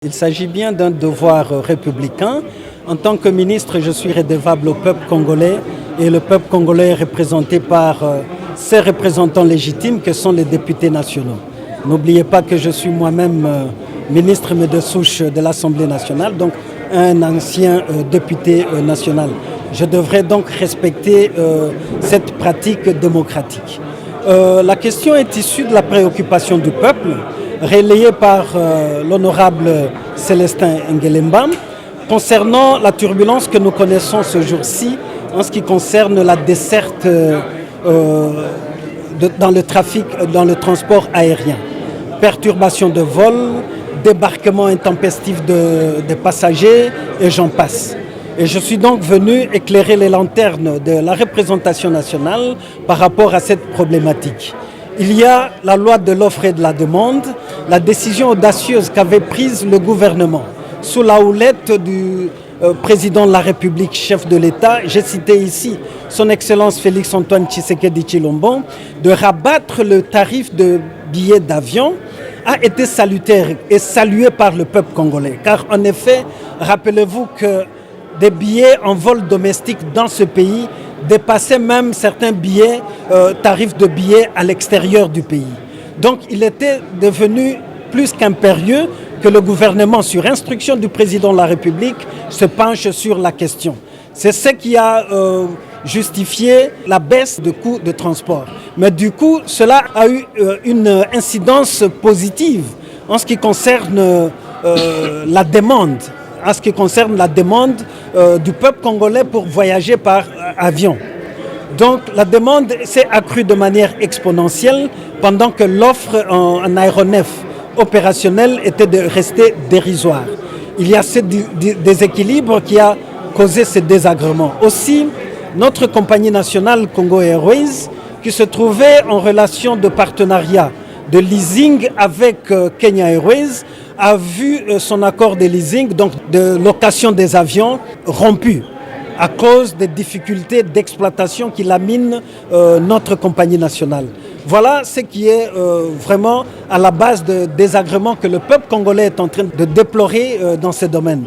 Il s'agit bien d'un devoir républicain. En tant que ministre, je suis redevable au peuple congolais et le peuple congolais est représenté par ses représentants légitimes que sont les députés nationaux. N'oubliez pas que je suis moi-même ministre mais de souche de l'Assemblée nationale, donc un ancien député national. Je devrais donc respecter cette pratique démocratique. La question est issue de la préoccupation du peuple, relayée par l'honorable Célestin Ngelemba, concernant la turbulence que nous connaissons ce jour-ci en ce qui concerne la desserte dans le trafic, dans le transport aérien. Perturbation de vol, débarquement intempestif de passagers et j'en passe. Et je suis donc venu éclairer les lanternes de la représentation nationale par rapport à cette problématique. Il y a la loi de l'offre et de la demande, la décision audacieuse qu'avait prise le gouvernement sous la houlette du président de la République, chef de l'État, j'ai cité ici son Excellence Félix-Antoine Tshisekedi Tshilombo, de rabattre le tarif de billets d'avion a été salutaire et salué par le peuple congolais. Car en effet, rappelez-vous que des billets en vol domestique dans ce pays dépassaient même certains billets, tarifs de billets à l'extérieur du pays. Donc il était devenu plus qu'impérieux que le gouvernement, sur instruction du président de la République, se penche sur la question. C'est ce qui a justifié la baisse de coûts de transport. Mais du coup, cela a eu une incidence positive en ce qui concerne la demande. En ce qui concerne la demande du peuple congolais pour voyager par avion. Donc la demande s'est accrue de manière exponentielle pendant que l'offre en aéronef opérationnel était de rester dérisoire. Il y a ce déséquilibre qui a causé ce désagrément. Aussi, notre compagnie nationale Congo Airways, qui se trouvait en relation de partenariat de leasing avec Kenya Airways, a vu son accord de leasing, donc de location des avions, rompu à cause des difficultés d'exploitation qui laminent notre compagnie nationale. Voilà ce qui est vraiment à la base de désagréments que le peuple congolais est en train de déplorer dans ce domaine.